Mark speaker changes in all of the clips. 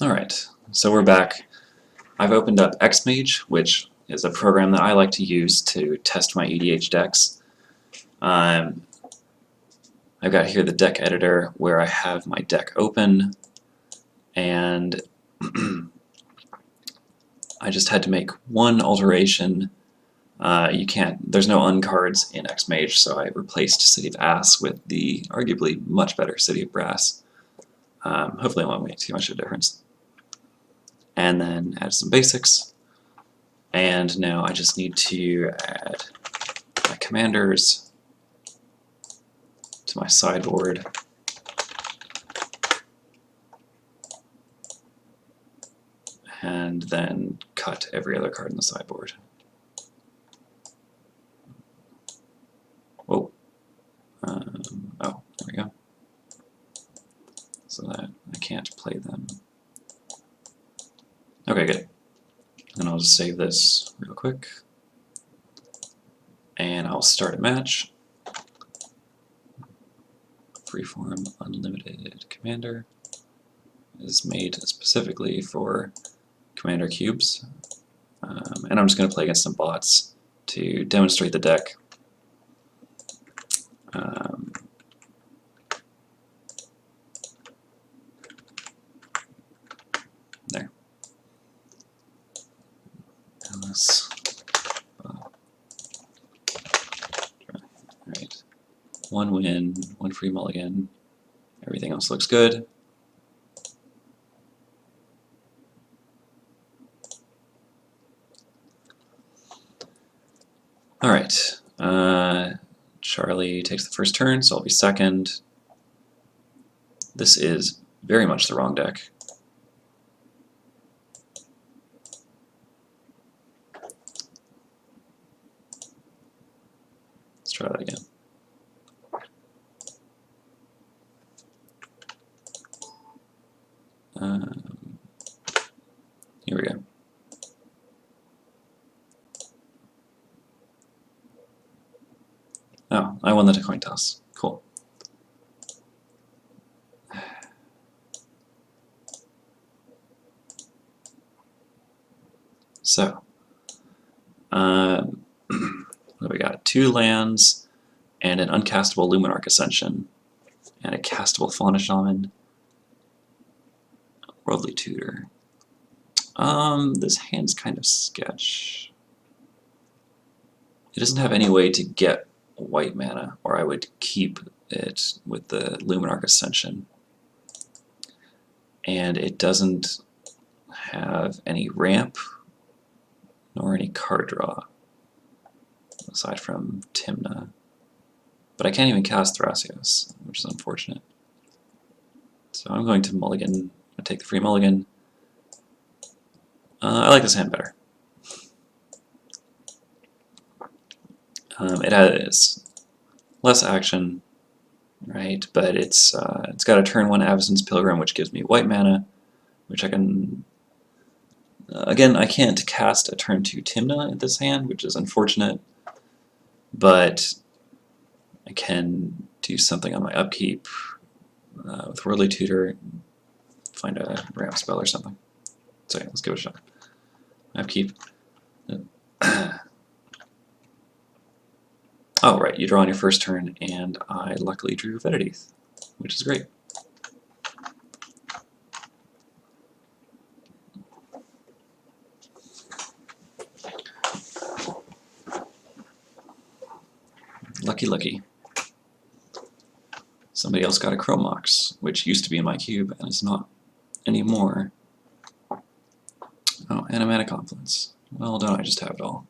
Speaker 1: Alright, so we're back. I've opened up Xmage, which is a program that I like to use to test my EDH decks. I've got here the deck editor where I have my deck open, and I just had to make one alteration. There's no uncards in Xmage, so I replaced City of Ass with the arguably much better City of Brass. Hopefully it won't make too much of a difference. And then add some basics. And now I just need to add my commanders to my sideboard. And then cut every other card in the sideboard. Whoa. Oh, there we go. So that I can't play them. Okay, good. And I'll just save this real quick. And I'll start a match. Freeform Unlimited Commander is made specifically for Commander cubes. And I'm just going to play against some bots to demonstrate the deck. There. And this. Alright. One win, one free mulligan. Everything else looks good. Alright. Charlie takes the first turn, so I'll be second. This is very much the wrong deck. Let's try that again. Here we go. Oh, I won the coin toss. Cool. So, what do we got? 2 lands and an uncastable Luminarch Ascension and a castable Fauna Shaman. Worldly Tutor. This hand's kind of sketch. It doesn't have any way to get white mana, or I would keep it with the Luminarch Ascension. And it doesn't have any ramp nor any card draw, aside from Timna. But I can't even cast Thrasios, which is unfortunate. So I'm going to mulligan. I take the free mulligan. I like this hand better. It has less action, right? But it's got a turn 1 Avacyn's Pilgrim, which gives me white mana, which I can. Again, I can't cast a turn 2 Timna in this hand, which is unfortunate, but I can do something on my upkeep with Worldly Tutor, find a ramp spell or something. So yeah, let's give it a shot. Upkeep. Oh, right, you draw on your first turn, and I luckily drew Vedidith, which is great. Lucky, lucky. Somebody else got a Chromox, which used to be in my cube, and is not anymore. Oh, and a Mana Confluence. Well, don't I just have it all?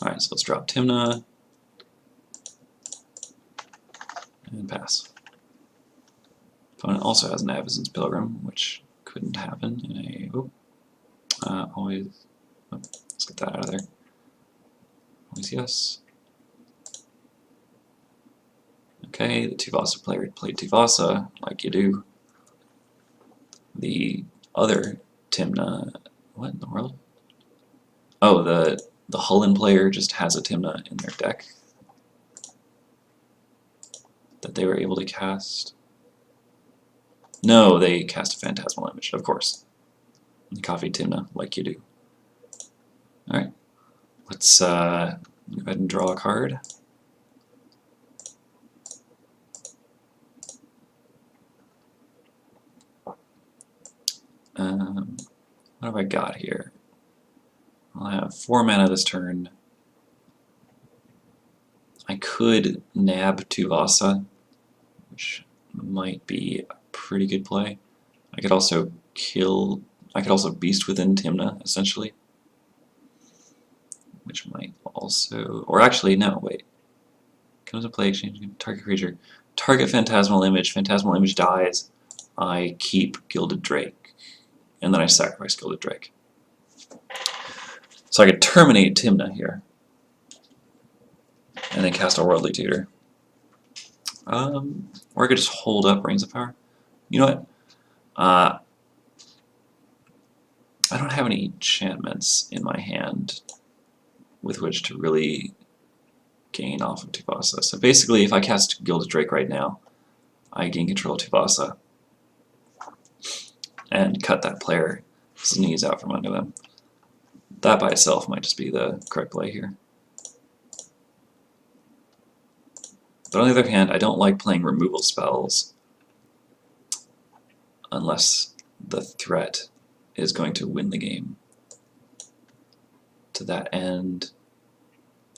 Speaker 1: Alright, so let's drop Timna. And pass. Opponent also has an Avacyn's Pilgrim, which couldn't happen in a... always... Oh, let's get that out of there. Always yes. Okay, the Tuvasa player played Tuvasa, like you do. The other Timna... What in the world? Oh, the Hullen player just has a Timna in their deck that they were able to cast. No, they cast a Phantasmal Image, of course. Coffee Timna, like you do. Alright, let's go ahead and draw a card. What have I got here? I'll have 4 mana this turn. I could nab Tuvasa, which might be a pretty good play. I could also Beast Within Timna, essentially. Which might also, or actually, no, wait. Comes into play, exchange target creature. Target Phantasmal Image. Phantasmal Image dies. I keep Gilded Drake. And then I sacrifice Gilded Drake. So I could terminate Timna here. And then cast a Worldly Tutor. Or I could just hold up Rings of Power. You know what? I don't have any enchantments in my hand with which to really gain off of Tuvasa. So basically, if I cast Gilded Drake right now, I gain control of Tuvasa and cut that player's knees out from under them. That by itself might just be the correct play here. But on the other hand, I don't like playing removal spells unless the threat is going to win the game. To that end,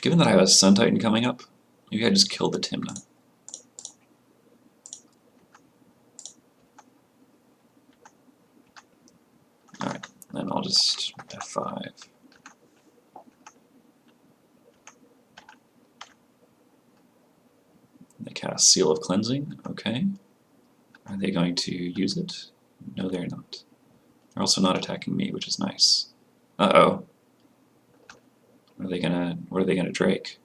Speaker 1: given that I have a Sun Titan coming up, maybe I just kill the Timna. Alright, then I'll just F5. They cast Seal of Cleansing, okay. Are they going to use it? No, they're not. They're also not attacking me, which is nice. Uh-oh. What are they gonna Drake?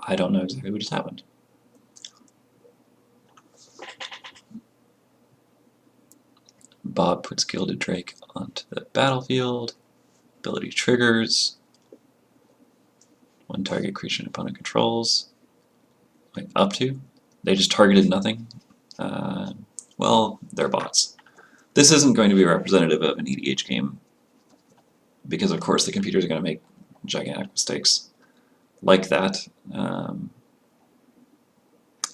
Speaker 1: I don't know exactly what just happened. Bob puts Gilded Drake onto the battlefield. Ability triggers. One target creature an opponent controls. Wait, up to? They just targeted nothing? Well, they're bots. This isn't going to be representative of an EDH game because, of course, the computers are going to make gigantic mistakes like that.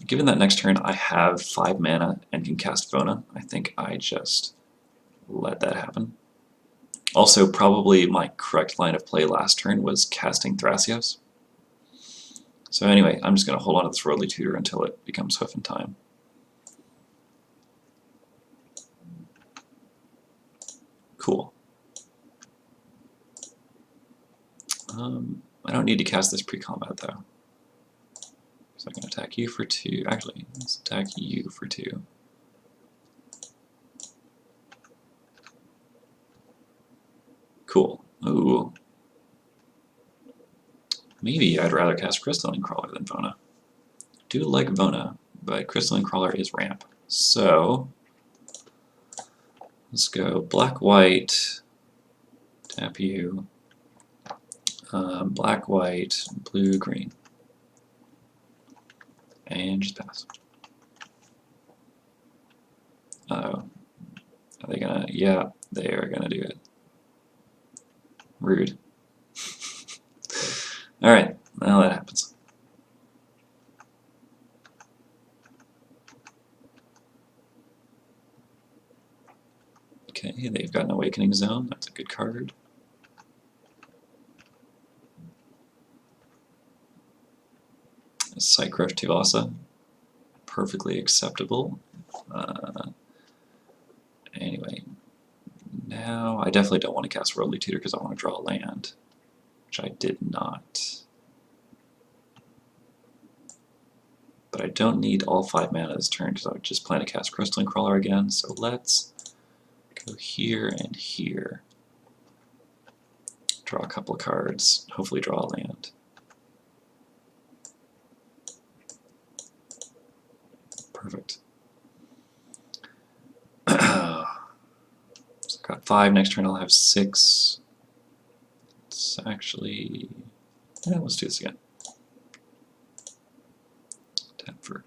Speaker 1: Given that next turn I have 5 mana and can cast Vona, I think I just let that happen. Also, probably my correct line of play last turn was casting Thrasios. So anyway, I'm just going to hold on to this Worldly Tutor until it becomes Hoof in time. Cool. I don't need to cast this pre-combat though. So I can attack you for 2. Actually, let's attack you for 2. Cool. Ooh. Maybe I'd rather cast Crystalline Crawler than Vona. Do like Vona, but Crystalline Crawler is ramp. So let's go black-white, tap you, black-white, blue-green, and just pass. Uh-oh. Are they gonna? Yeah, they are gonna do it. Rude. Alright, well that happens. Okay, they've got an Awakening Zone, that's a good card. Psycroft Tuvasa, perfectly acceptable. Anyway, now I definitely don't want to cast Worldly Tutor because I want to draw a land, which I did not. But I don't need all 5 mana this turn because I would just plan to cast Crystalline Crawler again, so let's go here and here. Draw a couple of cards, hopefully draw a land. Perfect. So I've got 5, next turn I'll have 6. It's actually... yeah, let's do this again. Tap for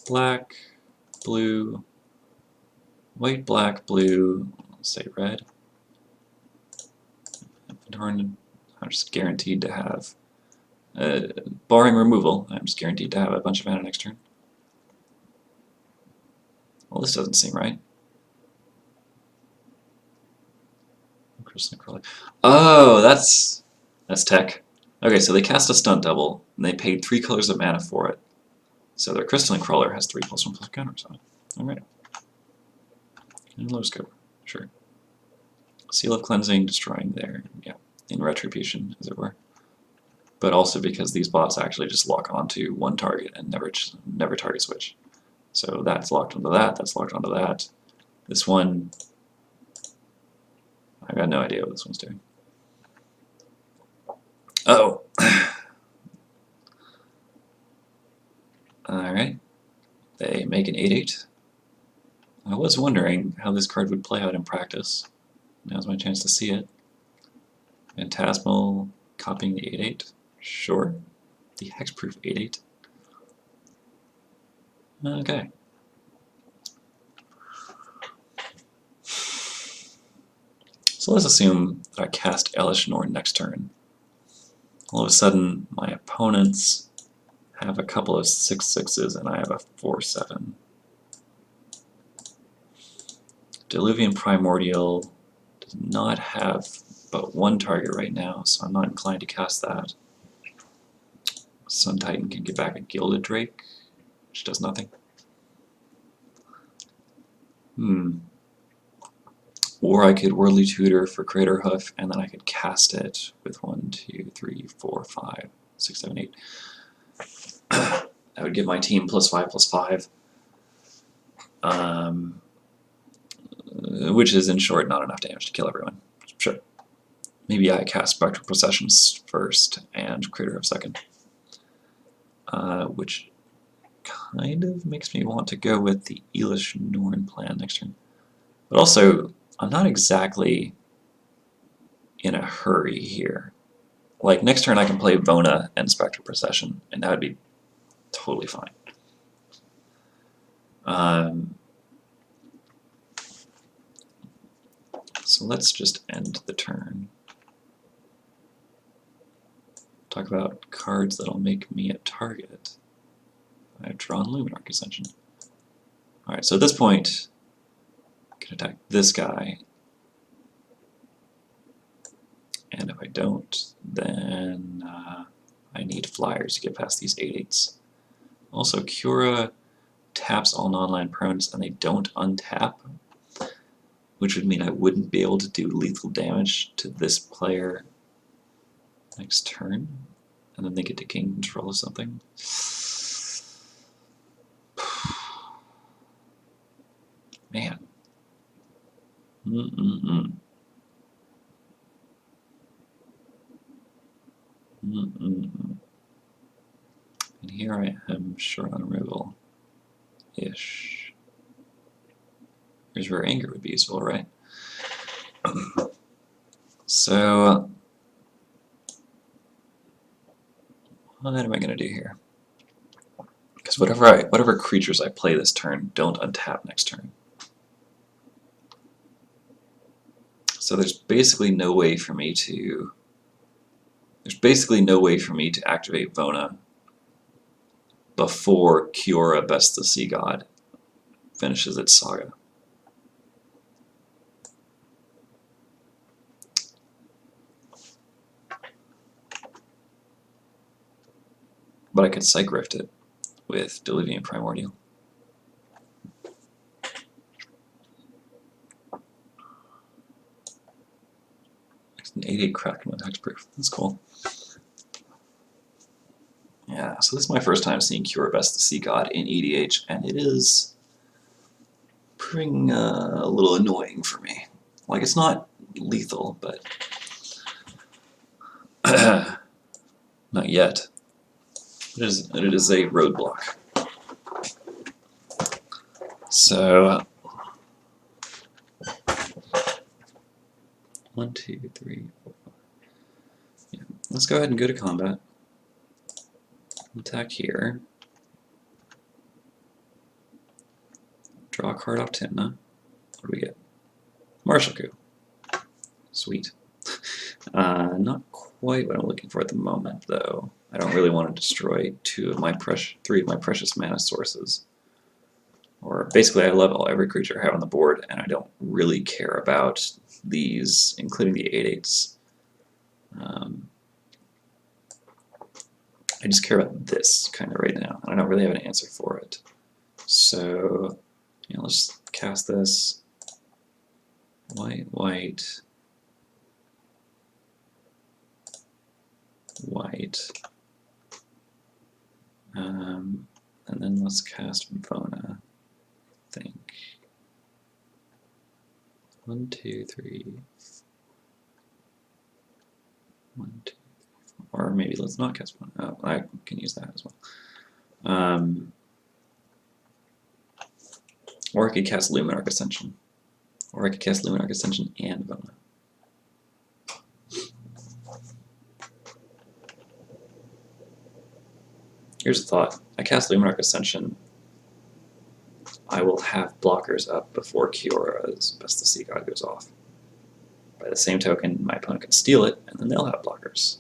Speaker 1: black, blue, white, black, blue, let's say red. I'm just guaranteed to have, barring removal, I'm just guaranteed to have a bunch of mana next turn. Well, this doesn't seem right. Oh, that's tech. Okay, so they cast a stunt double, and they paid 3 colors of mana for it. So their Crystalline Crawler has 3+1/+ counters on it. Alright. And low scope, sure. Seal of Cleansing, destroying their, yeah, in retribution, as it were. But also because these bots actually just lock onto one target and never target switch. So that's locked onto that, that's locked onto that. This one, I got no idea what this one's doing. Oh. Alright. They make an 8/8. I was wondering how this card would play out in practice. Now's my chance to see it. Phantasmal, copying the 8/8. Sure. The hexproof 8/8. Okay. So let's assume that I cast Elesh Norn next turn. All of a sudden, my opponents have a couple of 6/6s and I have a 4/7. Diluvian Primordial does not have but one target right now, so I'm not inclined to cast that. Sun Titan can get back a Gilded Drake, which does nothing. Or I could Worldly Tutor for Crater Hoof, and then I could cast it with 1, 2, 3, 4, 5, 6, 7, 8. That would give my team +5/+5. Which is, in short, not enough damage to kill everyone. Sure. Maybe I cast Spectral Processions first and Crater Hoof second. Which kind of makes me want to go with the Elesh Norn plan next turn. But also, I'm not exactly in a hurry here. Like, next turn I can play Vona and Spectral Procession, and that would be totally fine. So let's just end the turn. Talk about cards that'll make me a target. I've drawn Luminarch Ascension. Alright, so at this point, I can attack this guy. And if I don't, then I need flyers to get past these 8/8s. Also, Cura taps all non-land permanents and they don't untap, which would mean I wouldn't be able to do lethal damage to this player next turn, and then they get to gain control of something. Man. And here I am short on removal-ish. Here's where anger would be useful, right? So, what am I going to do here? Because whatever creatures I play this turn don't untap next turn. So there's basically no way for me to activate Vona before Kiora, Best the Sea God, finishes its saga. But I could Psych Rift it with Diluvian Primordial. It's an 8/8 Kraken with hexproof. That's cool. Yeah, so this is my first time seeing Cure Best the Sea God in EDH, and it is proving a little annoying for me. Like, it's not lethal, but not yet. It is a roadblock. So 1, 2, 3, 4, 5. Yeah, let's go ahead and go to combat. Attack here. Draw a card off Timna. What do we get? Martial Coup. Sweet. Not quite what I'm looking for at the moment, though. I don't really want to destroy three of my precious mana sources. Or basically, I level every creature I have on the board, and I don't really care about these, including the 8/8s. I just care about this kind of right now, and I don't really have an answer for it. So, let's cast this. White, white, white. And then let's cast Vona, I think. 1, 2, 3. 1, 2, 3, 4. Or maybe let's not cast Vona. Oh, I can use that as well. Or I could cast Luminarch Ascension. Or I could cast Luminarch Ascension and Vona. Here's a thought. I cast Luminarch Ascension. I will have blockers up before Kiora's Best the Sea God goes off. By the same token, my opponent can steal it, and then they'll have blockers.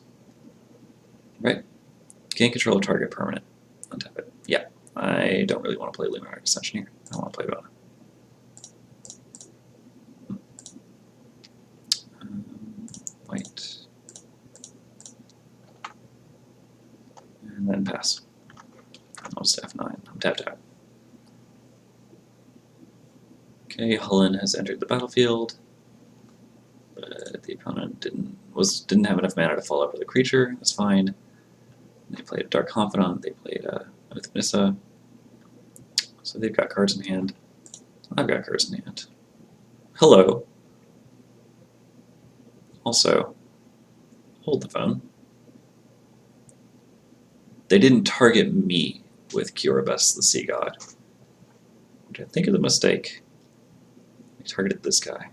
Speaker 1: Right? Can't control a target permanent. Untap it. Yeah, I don't really want to play Luminarch Ascension here. I want to play Vona. White. And then pass. Almost F9. I'm tap. Okay, Hullen has entered the battlefield, but the opponent didn't have enough mana to follow up with a creature. That's fine. They played Dark Confidant. They played Oath of Nissa. So they've got cards in hand. I've got cards in hand. Hello. Also, hold the phone. They didn't target me with Kiora Best the Sea God, which I think is a mistake. They targeted this guy.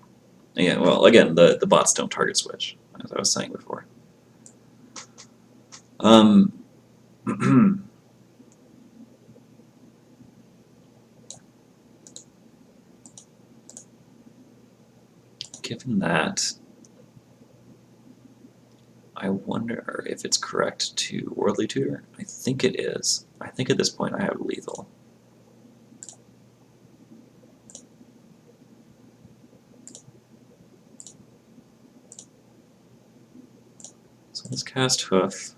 Speaker 1: Yeah, well, again, the bots don't target switch, as I was saying before. Given that, I wonder if it's correct to Worldly Tutor. I think it is. I think at this point I have lethal. So let's cast Hoof.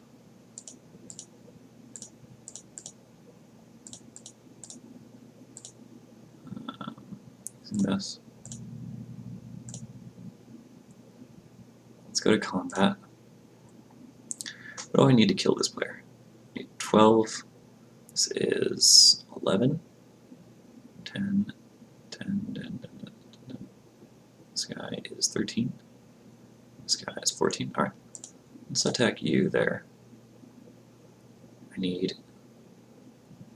Speaker 1: Using this. Let's go to combat. What do I need to kill this player? I need 12. This is 11. 10. 10. This guy is 13. This guy is 14. Alright. Let's attack you there. I need,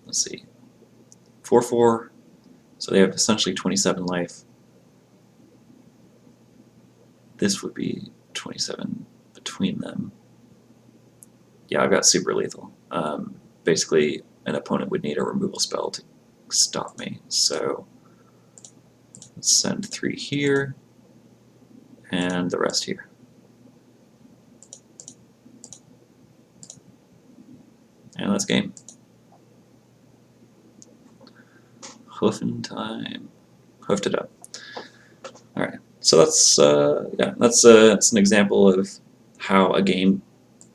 Speaker 1: let's see, 4/4. So they have essentially 27 life. This would be 27 between them. Yeah, I've got super lethal. Basically, an opponent would need a removal spell to stop me. So let's send 3 here, and the rest here. And that's game. Hoofing time. Hoofed it up. All right. So that's that's an example of how a game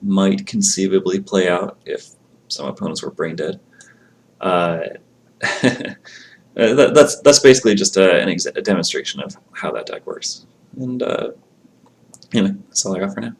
Speaker 1: might conceivably play out if some opponents were brain dead. That's basically just a demonstration of how that deck works. And anyway, that's all I got for now.